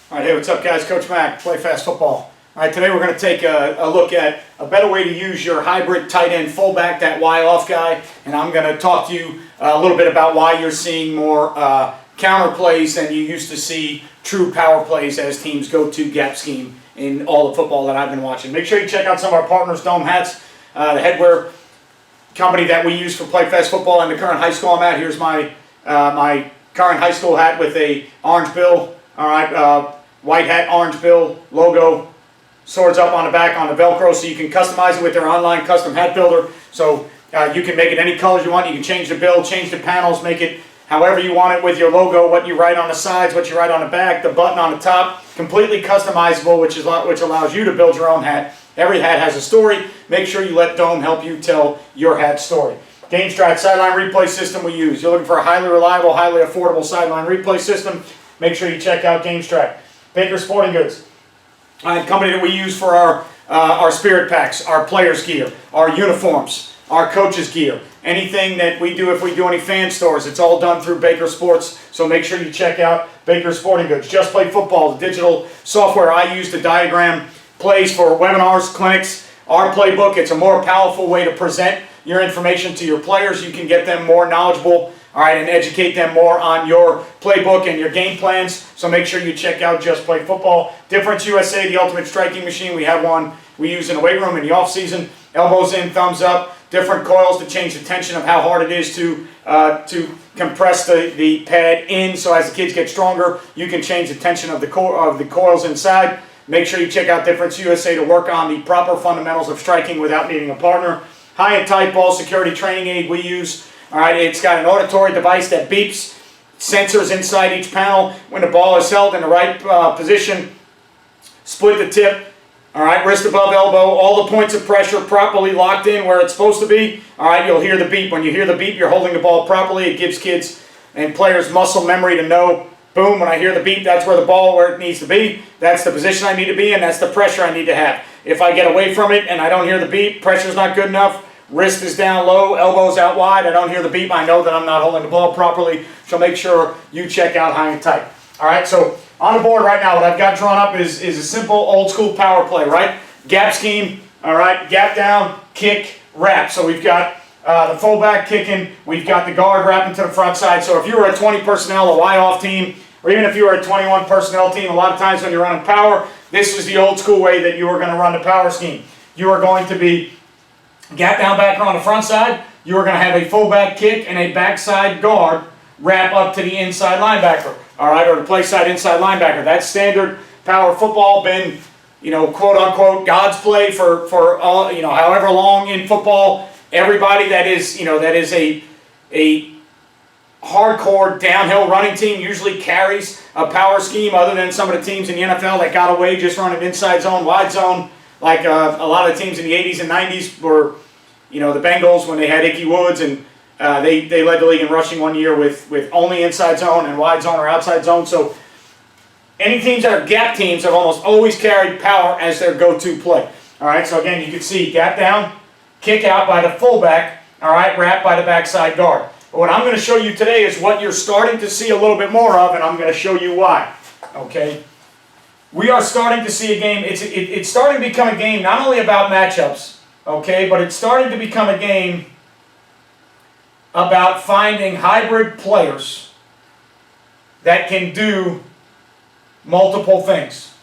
All right, hey, what's up, guys? Coach Mac, Play Fast Football. All right, today we're going to take a look at a better way to use your hybrid tight end fullback, that Y-off guy, and I'm going to talk to you a little bit about why you're seeing more counter plays than you used to see true power plays as teams go to gap scheme in all the football that I've been watching. Make sure you check out some of our partners, Dome Hats, the headwear company that we use for Play Fast Football and the current high school I'm at. Here's my my current high school hat with a orange bill. All right, white hat, orange bill, logo, swords up on the back on the Velcro, so you can customize it with their online custom hat builder. So you can make it any colors you want. You can change the bill, change the panels, make it however you want it with your logo, what you write on the sides, what you write on the back, the button on the top. Completely customizable, which allows you to build your own hat. Every hat has a story. Make sure you let Dome help you tell your hat story. GameStrat sideline replay system we use. You're looking for a highly reliable, highly affordable sideline replay system. Make sure you check out GameStrat. Baker Sporting Goods, a company that we use for our spirit packs, our players gear, our uniforms, our coaches gear. Anything that we do, if we do any fan stores, it's all done through Baker Sports. So make sure you check out Baker Sporting Goods. Just Play Football, the digital software I use to diagram plays for webinars, clinics. Our playbook, it's a more powerful way to present your information to your players. You can get them more knowledgeable, all right, and educate them more on your playbook and your game plans. So make sure you check out Just Play Football. DifferenceUSA, the ultimate striking machine. We have one we use in the weight room in the off season. Elbows in, thumbs up. Different coils to change the tension of how hard it is to compress the pad in. So as the kids get stronger, you can change the tension of the coils inside. Make sure you check out DifferenceUSA to work on the proper fundamentals of striking without needing a partner. HighandTight ball security training aid we use. All right, it's got an auditory device that beeps, sensors inside each panel. When the ball is held in the right position, split the tip. All right, wrist above elbow, all the points of pressure properly locked in where it's supposed to be. All right, you'll hear the beep. When you hear the beep, you're holding the ball properly. It gives kids and players muscle memory to know, boom, when I hear the beep, that's where the ball where it needs to be. That's the position I need to be in. That's the pressure I need to have. If I get away from it and I don't hear the beep, pressure's not good enough, wrist is down low, elbows out wide, I don't hear the beep, I know that I'm not holding the ball properly. So make sure you check out HighandTight. All right, so on the board right now, what I've got drawn up is a simple old school power play, right? Gap scheme, all right, gap down, kick, wrap. So we've got the fullback kicking, we've got the guard wrapping to the front side. So if you were a 20 personnel, a Y-off team, or even if you were a 21 personnel team, a lot of times when you're running power, this was the old school way that you were going to run the power scheme. You are going to be gap down backer on the front side, you are going to have a fullback kick and a backside guard wrap up to the inside linebacker, all right, or the play side inside linebacker. That's standard power football, been, you know, quote unquote God's play for all, you know, however long in football. Everybody that is, you know, that is a hardcore downhill running team usually carries a power scheme, other than some of the teams in the NFL that got away just running inside zone, wide zone, like a lot of the teams in the 80s and 90s were, you know, the Bengals when they had Ickey Woods, and they led the league in rushing one year with only inside zone and wide zone or outside zone. So any teams that are gap teams have almost always carried power as their go-to play. All right, so again, you can see gap down, kick out by the fullback, all right, wrap by the backside guard. But what I'm going to show you today is what you're starting to see a little bit more of, and I'm going to show you why. Okay, we are starting to see a game. It's starting to become a game not only about matchups, okay, but it's starting to become a game about finding hybrid players that can do multiple things.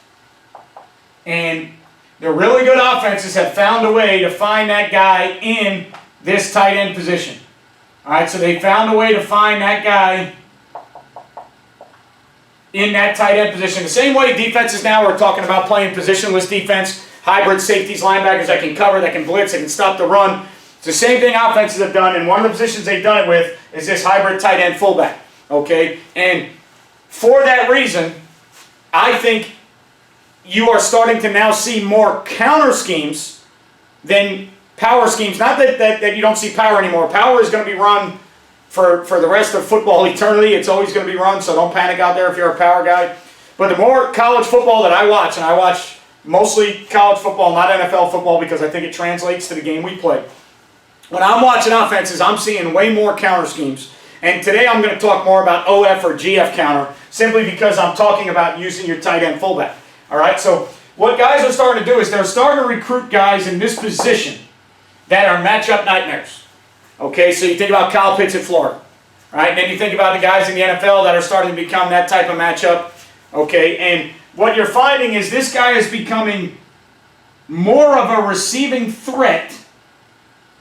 And the really good offenses have found a way to find that guy in this tight end position. All right, so they found a way to find that guy in that tight end position. The same way defenses now are talking about playing positionless defense, hybrid safeties, linebackers that can cover, that can blitz, that can stop the run. It's the same thing offenses have done, and one of the positions they've done it with is this hybrid tight end fullback. Okay, and for that reason, I think you are starting to now see more counter schemes than power schemes. Not that you don't see power anymore. Power is going to be run for the rest of football eternity. It's always going to be run, so don't panic out there if you're a power guy. But the more college football that I watch, and I watch mostly college football, not NFL football, because I think it translates to the game we play. When I'm watching offenses, I'm seeing way more counter schemes. And today I'm going to talk more about OF or GF counter, simply because I'm talking about using your tight end fullback. All right, so what guys are starting to do is they're starting to recruit guys in this position that are matchup nightmares. Okay, so you think about Kyle Pitts at Florida. Right? And then you think about the guys in the NFL that are starting to become that type of matchup. Okay, and what you're finding is this guy is becoming more of a receiving threat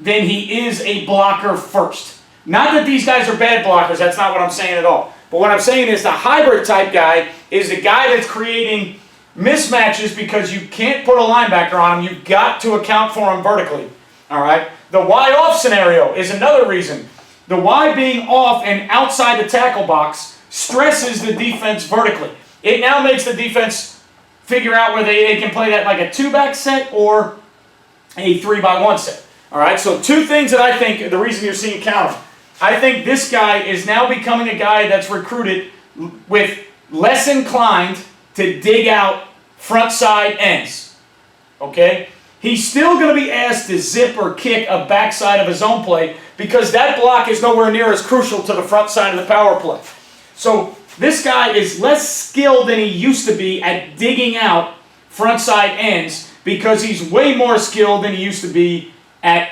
than he is a blocker first. Not that these guys are bad blockers, that's not what I'm saying at all. But what I'm saying is the hybrid type guy is the guy that's creating mismatches because you can't put a linebacker on him. You've got to account for him vertically. All right? The Y off scenario is another reason. The Y being off and outside the tackle box stresses the defense vertically. It now makes the defense figure out whether they can play that like a 2-back set or a 3-by-1 set. All right, so two things that I think the reason you're seeing counter. I think this guy is now becoming a guy that's recruited with less inclined to dig out front side ends. Okay? He's still going to be asked to zip or kick a backside of his own play because that block is nowhere near as crucial to the front side of the power play. So this guy is less skilled than he used to be at digging out front side ends because he's way more skilled than he used to be at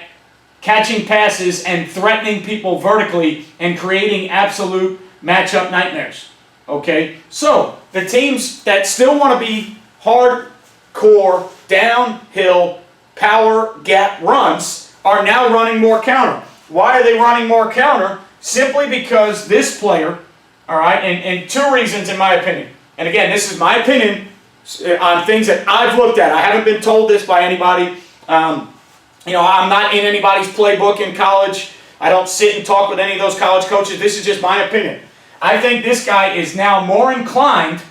catching passes and threatening people vertically and creating absolute matchup nightmares. Okay? So the teams that still want to be hardcore, downhill, power gap runs are now running more counter. Why are they running more counter? Simply because this player, all right, and two reasons in my opinion. And again, this is my opinion on things that I've looked at. I haven't been told this by anybody. You know, I'm not in anybody's playbook in college. I don't sit and talk with any of those college coaches. This is just my opinion. I think this guy is now more inclined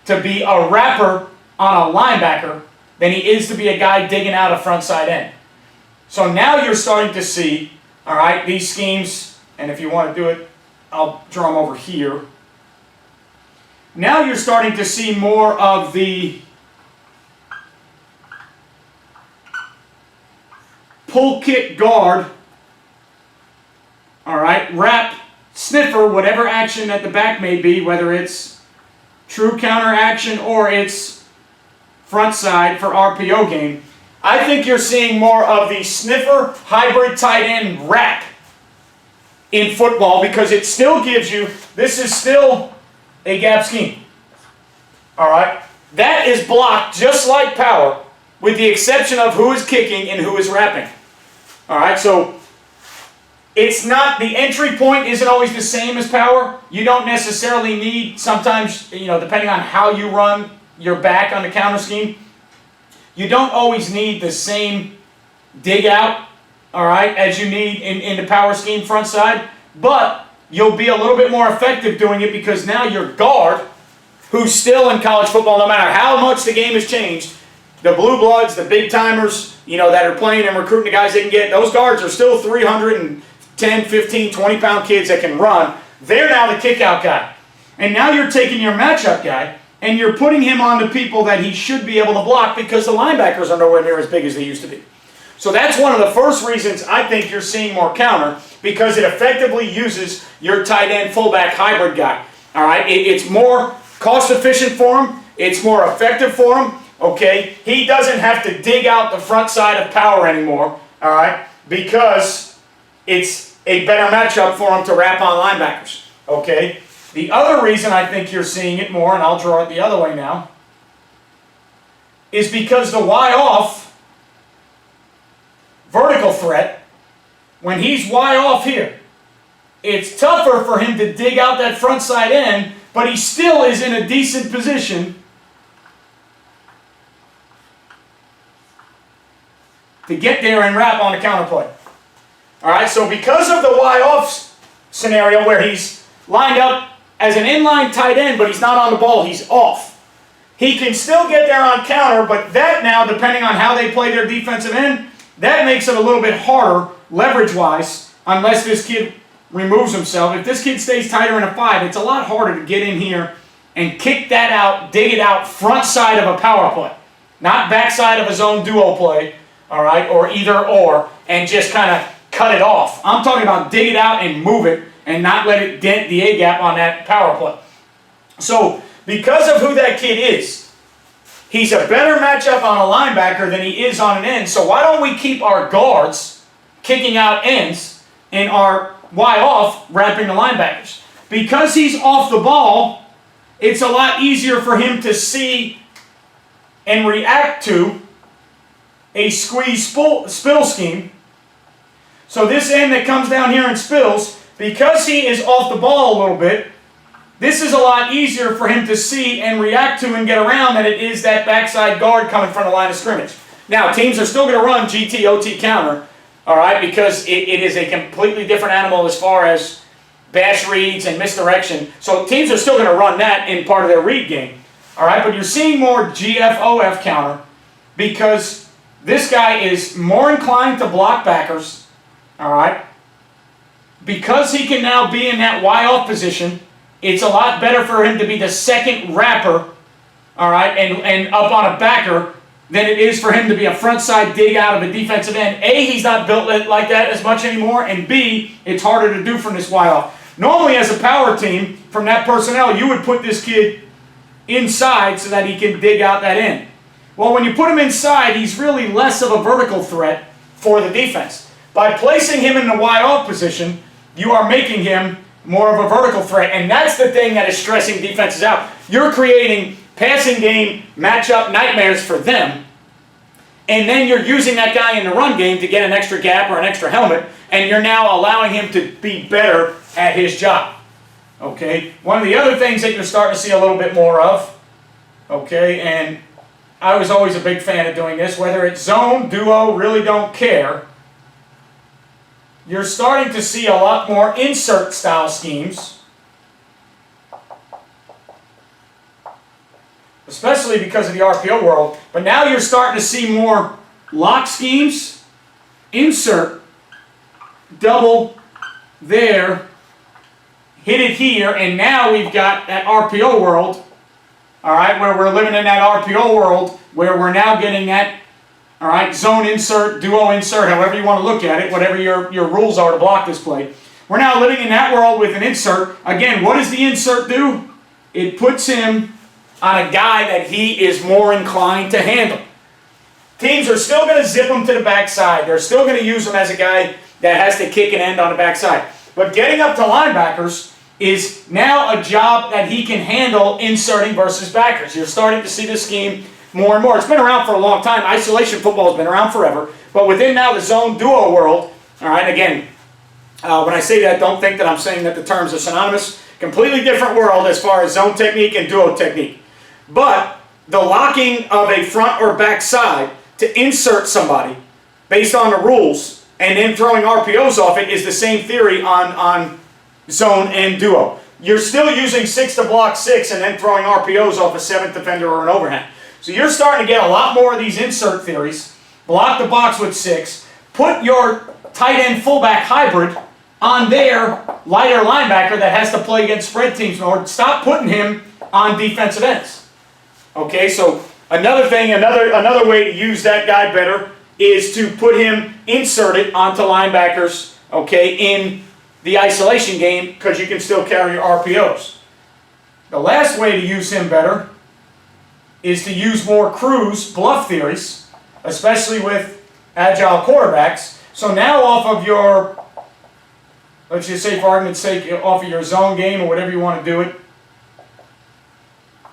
to be a wrapper on a linebacker than he is to be a guy digging out a front side end. So now you're starting to see, all right, these schemes, and if you want to do it, I'll draw them over here. Now you're starting to see more of the pull kick guard, all right, wrap, sniffer, whatever action that the back may be, whether it's true counter action or it's front side for RPO game. I think you're seeing more of the sniffer hybrid tight end wrap in football because it still gives you, this is still a gap scheme. All right? That is blocked just like power with the exception of who is kicking and who is wrapping. All right? So it's not, the entry point isn't always the same as power. You don't necessarily need, sometimes, you know, depending on how you run your back on the counter scheme, you don't always need the same dig out, all right, as you need in the power scheme front side, but you'll be a little bit more effective doing it because now your guard, who's still in college football, no matter how much the game has changed, the blue bloods, the big timers, you know, that are playing and recruiting the guys they can get, those guards are still 310, 15, 20-pound kids that can run. They're now the kick-out guy. And now you're taking your matchup guy and you're putting him on to people that he should be able to block because the linebackers are nowhere near as big as they used to be. So that's one of the first reasons I think you're seeing more counter because it effectively uses your tight end fullback hybrid guy. All right, it's more cost efficient for him. It's more effective for him. Okay, he doesn't have to dig out the front side of power anymore. All right, because it's a better matchup for him to wrap on linebackers. Okay. The other reason I think you're seeing it more, and I'll draw it the other way now, is because the Y off vertical threat, when he's Y off here, it's tougher for him to dig out that front side end, but he still is in a decent position to get there and wrap on the counterplay. All right, so because of the Y off scenario where he's lined up as an inline tight end, but he's not on the ball, he's off. He can still get there on counter, but that now, depending on how they play their defensive end, that makes it a little bit harder, leverage-wise, unless this kid removes himself. If this kid stays tighter in a 5, it's a lot harder to get in here and kick that out, dig it out front side of a power play. Not backside of his own duo play, all right, or either or, and just kind of cut it off. I'm talking about dig it out and move it and not let it dent the A-gap on that power play. So, because of who that kid is, he's a better matchup on a linebacker than he is on an end. So why don't we keep our guards kicking out ends and our Y-off wrapping the linebackers? Because he's off the ball, it's a lot easier for him to see and react to a squeeze spill scheme. So this end that comes down here and spills, because he is off the ball a little bit, this is a lot easier for him to see and react to and get around than it is that backside guard coming from the line of scrimmage. Now, teams are still going to run GT, OT counter, all right, because it is a completely different animal as far as bash reads and misdirection. So teams are still going to run that in part of their read game, all right, but you're seeing more GF, OF counter because this guy is more inclined to block backers, all right, because he can now be in that Y-off position. It's a lot better for him to be the second wrapper, all right, and up on a backer than it is for him to be a front side dig out of a defensive end. A, he's not built like that as much anymore, and B, it's harder to do from this Y-off. Normally, as a power team, from that personnel, you would put this kid inside so that he can dig out that end. Well, when you put him inside, he's really less of a vertical threat for the defense. By placing him in the Y-off position, you are making him more of a vertical threat, and that's the thing that is stressing defenses out. You're creating passing game matchup nightmares for them, and then you're using that guy in the run game to get an extra gap or an extra helmet, and you're now allowing him to be better at his job. Okay? One of the other things that you're starting to see a little bit more of, okay, and I was always a big fan of doing this, whether it's zone, duo, really don't care, you're starting to see a lot more insert style schemes, especially because of the RPO world. But now you're starting to see more lock schemes, insert, double there, hit it here, and now we've got that RPO world, all right, where we're living in that RPO world where we're now getting that, all right, zone insert, duo insert, however you want to look at it, whatever your rules are to block this play. We're now living in that world with an insert. Again, what does the insert do? It puts him on a guy that he is more inclined to handle. Teams are still going to zip him to the backside. They're still going to use him as a guy that has to kick an end on the backside. But getting up to linebackers is now a job that he can handle inserting versus backers. You're starting to see this scheme more and more. It's been around for a long time. Isolation football has been around forever. But within now the zone duo world, all right, again, when I say that, don't think that I'm saying that the terms are synonymous. Completely different world as far as zone technique and duo technique. But the locking of a front or back side to insert somebody based on the rules and then throwing RPOs off it is the same theory on zone and duo. You're still using 6 to block 6 and then throwing RPOs off a 7th defender or an overhand. So you're starting to get a lot more of these insert theories. Block the box with 6. Put your tight end fullback hybrid on their lighter linebacker that has to play against spread teams. Or stop putting him on defensive ends. Okay, so another thing, another way to use that guy better is to put him inserted onto linebackers, okay, in the isolation game because you can still carry your RPOs. The last way to use him better is to use more cruise bluff theories, especially with agile quarterbacks. So now off of your, let's just say for argument's sake, off of your zone game or whatever you want to do it,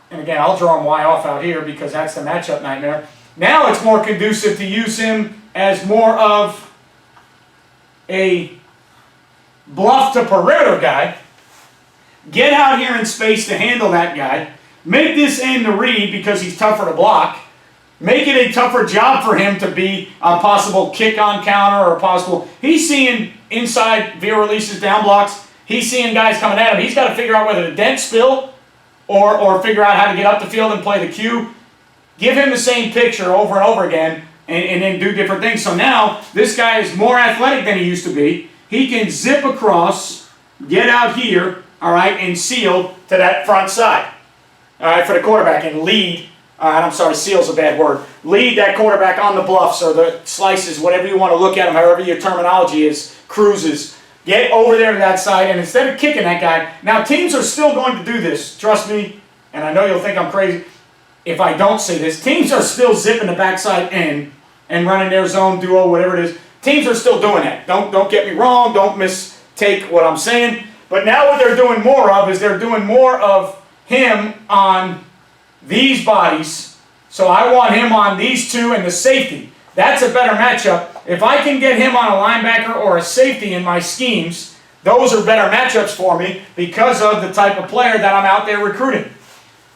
and again, I'll draw him Y off out here because that's the matchup nightmare. Now it's more conducive to use him as more of a bluff to perimeter guy. Get out here in space to handle that guy. Make this end the read because he's tougher to block. Make it a tougher job for him to be a possible kick on counter or possible. He's seeing inside via releases, down blocks. He's seeing guys coming at him. He's got to figure out whether to dent, spill, or figure out how to get up the field and play the cue. Give him the same picture over and over again and then do different things. So now this guy is more athletic than he used to be. He can zip across, get out here, all right, and seal to that front side. All right, for the quarterback and lead. I'm sorry, seal's a bad word. Lead that quarterback on the bluffs or the slices, whatever you want to look at them, however your terminology is, cruises. get over there to that side, and instead of kicking that guy, now teams are still going to do this, trust me, and I know you'll think I'm crazy if I don't say this, teams are still zipping the backside in and running their zone, duo, whatever it is. Teams are still doing that. Don't get me wrong, don't mistake what I'm saying, but now what they're doing more of is they're doing more of him on these bodies, so I want him on these two and the safety. That's a better matchup. If I can get him on a linebacker or a safety in my schemes, those are better matchups for me because of the type of player that I'm out there recruiting.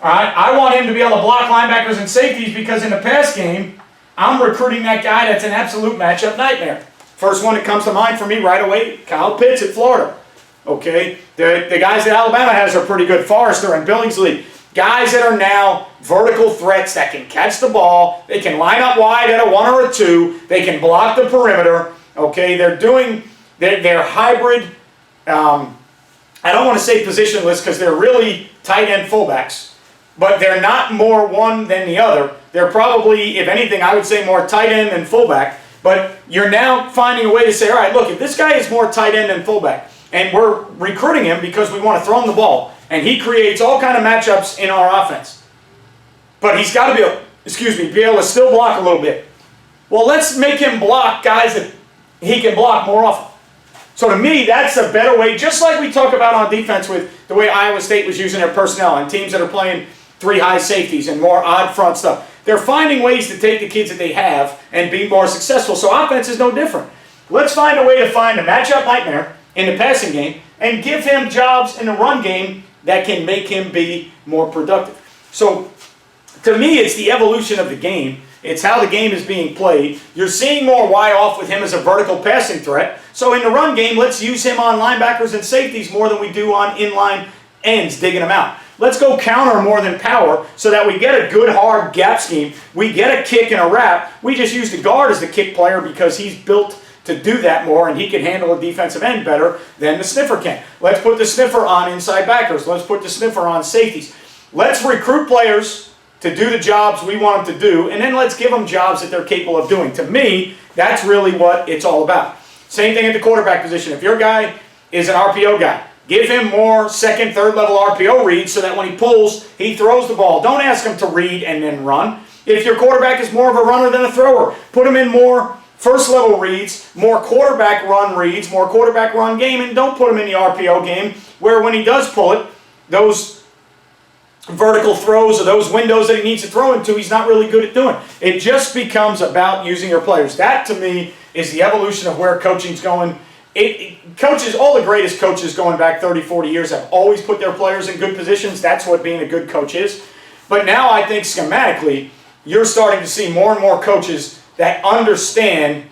All right, I want him to be able to block linebackers and safeties because in the pass game, I'm recruiting that guy that's an absolute matchup nightmare. First one that comes to mind for me right away, Kyle Pitts at Florida. Okay, the guys that Alabama has are pretty good. Forrester and Billingsley. Guys that are now vertical threats that can catch the ball. They can line up wide at a 1 or a 2. They can block the perimeter. Okay, they're hybrid. I don't want to say positionless because they're really tight end fullbacks, but they're not more one than the other. They're probably, if anything, I would say more tight end than fullback. But you're now finding a way to say, all right, look, if this guy is more tight end than fullback, and we're recruiting him because we want to throw him the ball, and he creates all kind of matchups in our offense. But he's got to be able to still block a little bit. Well, let's make him block guys that he can block more often. So to me, that's a better way, just like we talk about on defense with the way Iowa State was using their personnel and teams that are playing 3 high safeties and more odd front stuff. They're finding ways to take the kids that they have and be more successful. So offense is no different. Let's find a way to find a matchup nightmare in the passing game and give him jobs in the run game that can make him be more productive. So to me, it's the evolution of the game. It's how the game is being played. You're seeing more Y-off with him as a vertical passing threat. So in the run game, let's use him on linebackers and safeties more than we do on inline ends, digging them out. Let's go counter more than power so that we get a good hard gap scheme. We get a kick and a wrap. We just use the guard as the kick player because he's built to do that more, and he can handle a defensive end better than the sniffer can. Let's put the sniffer on inside backers. Let's put the sniffer on safeties. Let's recruit players to do the jobs we want them to do, and then let's give them jobs that they're capable of doing. To me, that's really what it's all about. Same thing at the quarterback position. If your guy is an RPO guy, give him more second, third level RPO reads so that when he pulls, he throws the ball. Don't ask him to read and then run. If your quarterback is more of a runner than a thrower, put him in more first level reads, more quarterback run reads, more quarterback run game, and don't put him in the RPO game where when he does pull it, those vertical throws or those windows that he needs to throw into, he's not really good at doing. It just becomes about using your players. That to me is the evolution of where coaching's going. Coaches, all the greatest coaches going back 30, 40 years have always put their players in good positions. That's what being a good coach is. But now I think schematically, you're starting to see more and more coaches that understand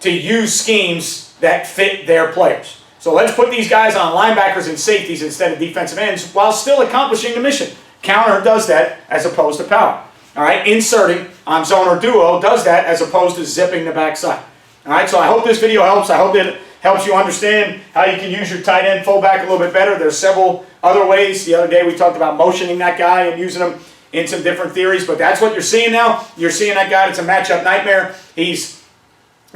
to use schemes that fit their players. So let's put these guys on linebackers and safeties instead of defensive ends while still accomplishing the mission. Counter does that as opposed to power. All right, inserting on zone or duo does that as opposed to zipping the backside. All right, so I hope this video helps. I hope it helps you understand how you can use your tight end fullback a little bit better. There's several other ways. The other day we talked about motioning that guy and using him in some different theories, but that's what you're seeing now. You're seeing that guy that's a matchup nightmare. He's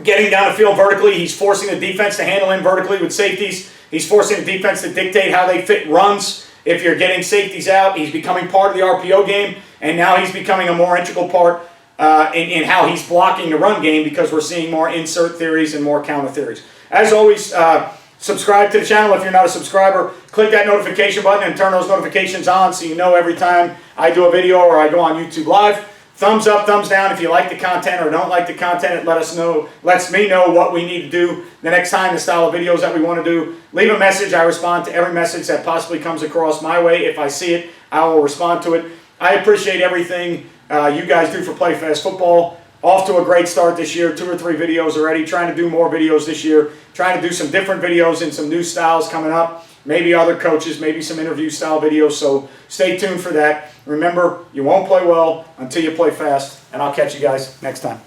getting down the field vertically. He's forcing the defense to handle him vertically with safeties. He's forcing the defense to dictate how they fit runs. If you're getting safeties out, he's becoming part of the RPO game, and now he's becoming a more integral part in how he's blocking the run game because we're seeing more insert theories and more counter theories. As always, subscribe to the channel if you're not a subscriber. Click that notification button and turn those notifications on so you know every time I do a video or I go on YouTube Live. Thumbs up, thumbs down if you like the content or don't like the content. It lets me know what we need to do the next time, the style of videos that we want to do. Leave a message. I respond to every message that possibly comes across my way. If I see it, I will respond to it. I appreciate everything you guys do for Play Fast Football. Off to a great start this year, 2 or 3 videos already. Trying to do more videos this year. Trying to do some different videos and some new styles coming up. Maybe other coaches, maybe some interview style videos. So stay tuned for that. Remember, you won't play well until you play fast. And I'll catch you guys next time.